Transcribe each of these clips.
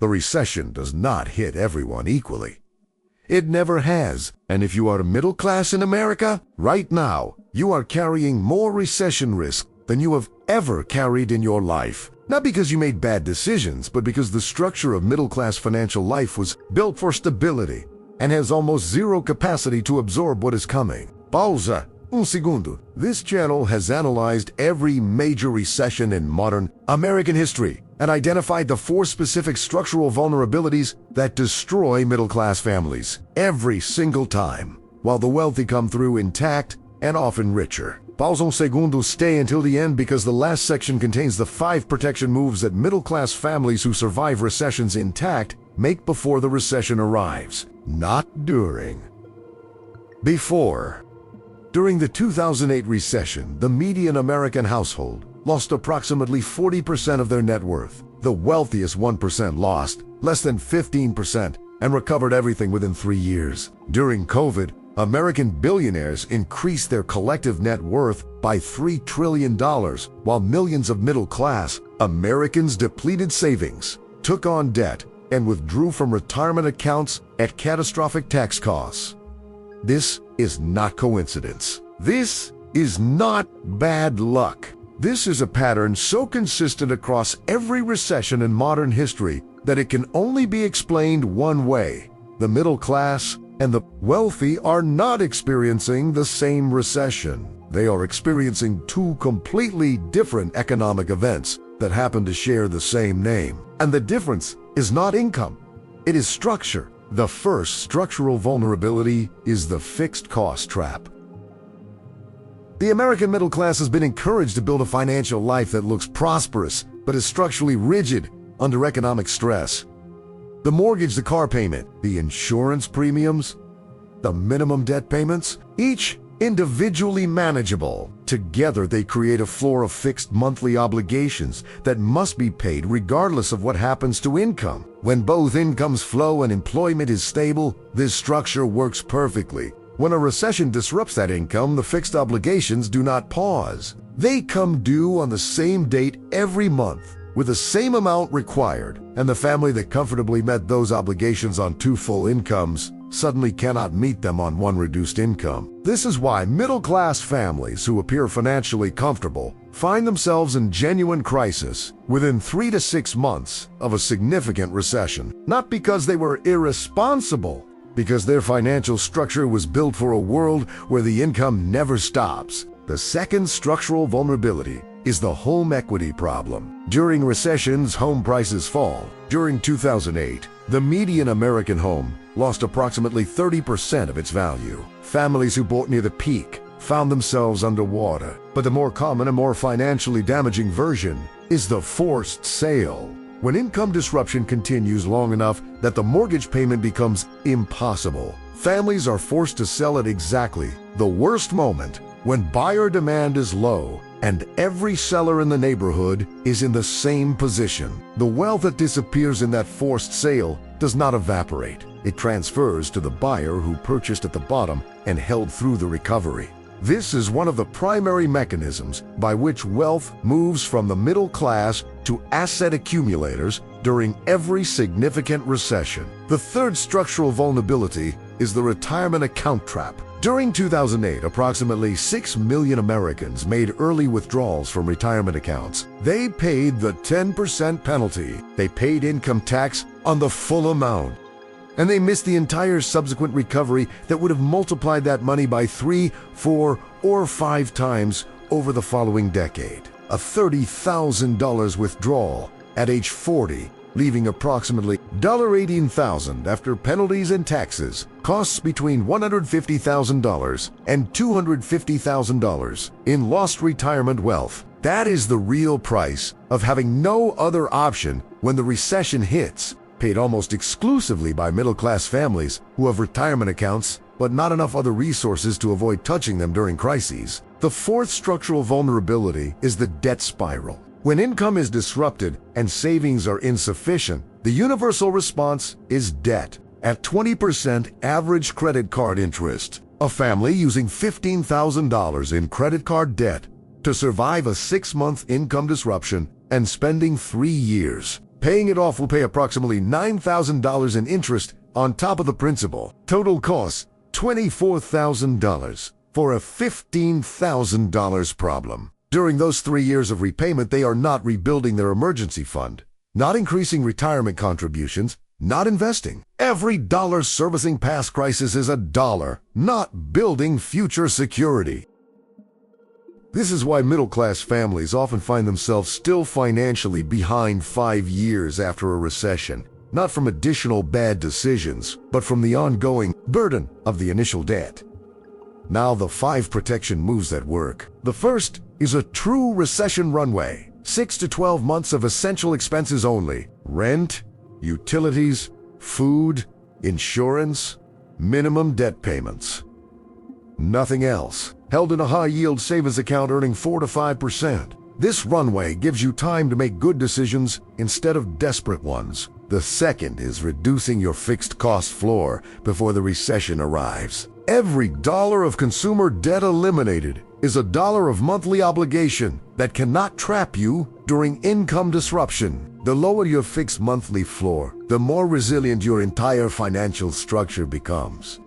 The recession does not hit everyone equally. It never has, and if you are middle class in America, right now, you are carrying more recession risk than you have ever carried in your life. Not because you made bad decisions, but because the structure of middle-class financial life was built for stability and has almost zero capacity to absorb what is coming. Pausa. Un segundo. This channel has analyzed every major recession in modern American history and identified the 4 specific structural vulnerabilities that destroy middle-class families every single time, while the wealthy come through intact and often richer. Pausa un segundo, stay until the end because the last section contains the 5 protection moves that middle-class families who survive recessions intact make before the recession arrives, not during. Before. During the 2008 recession, the median American household lost approximately 40% of their net worth. The wealthiest 1% lost less than 15% and recovered everything within 3 years. During COVID, American billionaires increased their collective net worth by $3 trillion, while millions of middle-class Americans depleted savings, took on debt, and withdrew from retirement accounts at catastrophic tax costs. This is not coincidence. This is not bad luck. This is a pattern so consistent across every recession in modern history that it can only be explained one way. The middle class and the wealthy are not experiencing the same recession. They are experiencing 2 completely different economic events that happen to share the same name. And the difference is not income, it is structure. The first structural vulnerability is the fixed cost trap. The American middle class has been encouraged to build a financial life that looks prosperous, but is structurally rigid under economic stress. The mortgage, the car payment, the insurance premiums, the minimum debt payments, each individually manageable. Together they create a floor of fixed monthly obligations that must be paid regardless of what happens to income. When both incomes flow and employment is stable, this structure works perfectly. When a recession disrupts that income, the fixed obligations do not pause. They come due on the same date every month, with the same amount required, and the family that comfortably met those obligations on 2 full incomes suddenly cannot meet them on 1 reduced income. This is why middle-class families who appear financially comfortable find themselves in genuine crisis within 3 to 6 months of a significant recession. Not because they were irresponsible, because their financial structure was built for a world where the income never stops. The second structural vulnerability is the home equity problem. During recessions, home prices fall. During 2008, the median American home lost approximately 30% of its value. Families who bought near the peak found themselves underwater. But the more common and more financially damaging version is the forced sale. When income disruption continues long enough that the mortgage payment becomes impossible, families are forced to sell at exactly the worst moment, when buyer demand is low and every seller in the neighborhood is in the same position. The wealth that disappears in that forced sale does not evaporate. It transfers to the buyer who purchased at the bottom and held through the recovery. This is one of the primary mechanisms by which wealth moves from the middle class to asset accumulators during every significant recession. The third structural vulnerability is the retirement account trap. During 2008, approximately 6 million Americans made early withdrawals from retirement accounts. They paid the 10% penalty. They paid income tax on the full amount. And they missed the entire subsequent recovery that would have multiplied that money by 3, 4, or 5 times over the following decade. A $30,000 withdrawal at age 40, leaving approximately $18,000 after penalties and taxes, costs between $150,000 and $250,000 in lost retirement wealth. That is the real price of having no other option when the recession hits, paid almost exclusively by middle-class families who have retirement accounts but not enough other resources to avoid touching them during crises. The fourth structural vulnerability is the debt spiral. When income is disrupted and savings are insufficient, the universal response is debt. At 20% average credit card interest, a family using $15,000 in credit card debt to survive a 6-month income disruption and spending 3 years Paying it off will pay approximately $9,000 in interest on top of the principal. Total cost, $24,000 for a $15,000 problem. During those 3 years of repayment, they are not rebuilding their emergency fund, not increasing retirement contributions, not investing. Every dollar servicing past crisis is a dollar, not building future security. This is why middle-class families often find themselves still financially behind 5 years after a recession, not from additional bad decisions, but from the ongoing burden of the initial debt. Now the 5 protection moves that work. The first is a true recession runway. 6 to 12 months of essential expenses only. Rent, utilities, food, insurance, minimum debt payments. Nothing else. Held in a high-yield savings account earning 4 to 5%. This runway gives you time to make good decisions instead of desperate ones. The second is reducing your fixed cost floor before the recession arrives. Every dollar of consumer debt eliminated is a dollar of monthly obligation that cannot trap you during income disruption. The lower your fixed monthly floor, the more resilient your entire financial structure becomes.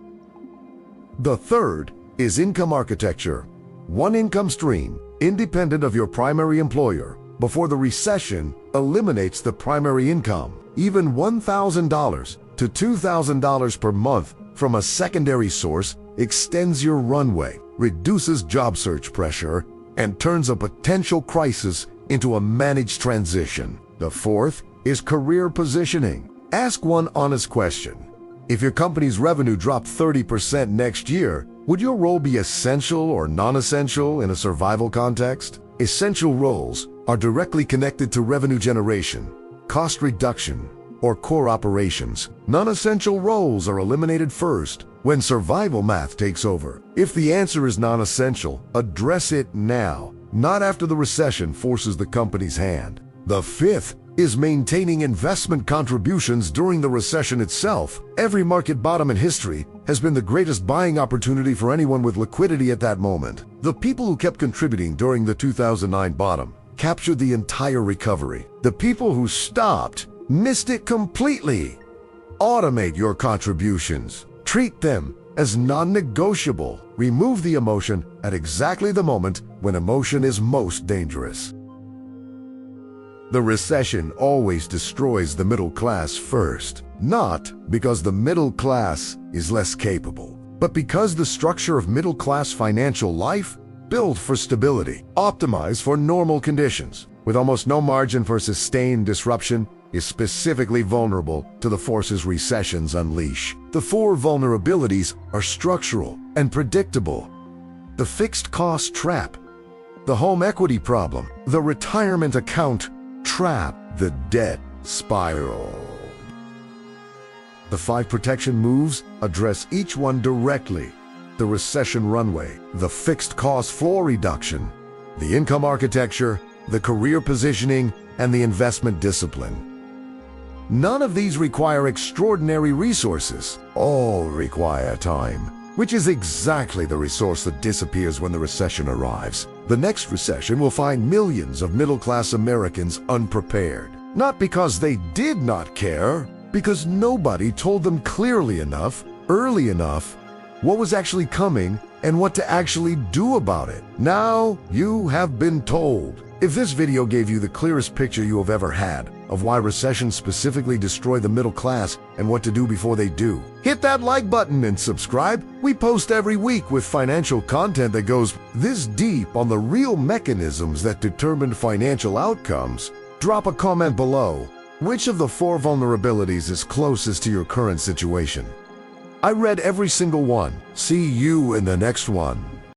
The third is income architecture. One income stream, independent of your primary employer, before the recession eliminates the primary income. Even $1,000 to $2,000 per month from a secondary source extends your runway, reduces job search pressure, and turns a potential crisis into a managed transition. The fourth is career positioning. Ask one honest question. If your company's revenue dropped 30% next year, would your role be essential or non-essential in a survival context? Essential roles are directly connected to revenue generation, cost reduction, or core operations. Non-essential roles are eliminated first when survival math takes over. If the answer is non-essential, address it now, not after the recession forces the company's hand. The fifth is maintaining investment contributions during the recession itself. Every market bottom in history has been the greatest buying opportunity for anyone with liquidity at that moment. The people who kept contributing during the 2009 bottom captured the entire recovery. The people who stopped missed it completely. Automate your contributions. Treat them as non-negotiable. Remove the emotion at exactly the moment when emotion is most dangerous. The recession always destroys the middle class first, not because the middle class is less capable, but because the structure of middle class financial life built for stability, optimized for normal conditions, with almost no margin for sustained disruption, is specifically vulnerable to the forces recessions unleash. The 4 vulnerabilities are structural and predictable. The fixed cost trap, the home equity problem, the retirement account trap, the debt spiral. The 5 protection moves address each one directly. The recession runway, the fixed cost floor reduction, the income architecture, the career positioning, and the investment discipline. None of these require extraordinary resources. All require time, which is exactly the resource that disappears when the recession arrives. The next recession will find millions of middle-class Americans unprepared. Not because they did not care, because nobody told them clearly enough, early enough, what was actually coming and what to actually do about it. Now you have been told. If this video gave you the clearest picture you have ever had of why recessions specifically destroy the middle class and what to do before they do, hit that like button and subscribe. We post every week with financial content that goes this deep on the real mechanisms that determine financial outcomes. Drop a comment below. Which of the 4 vulnerabilities is closest to your current situation? I read every single one. See you in the next one.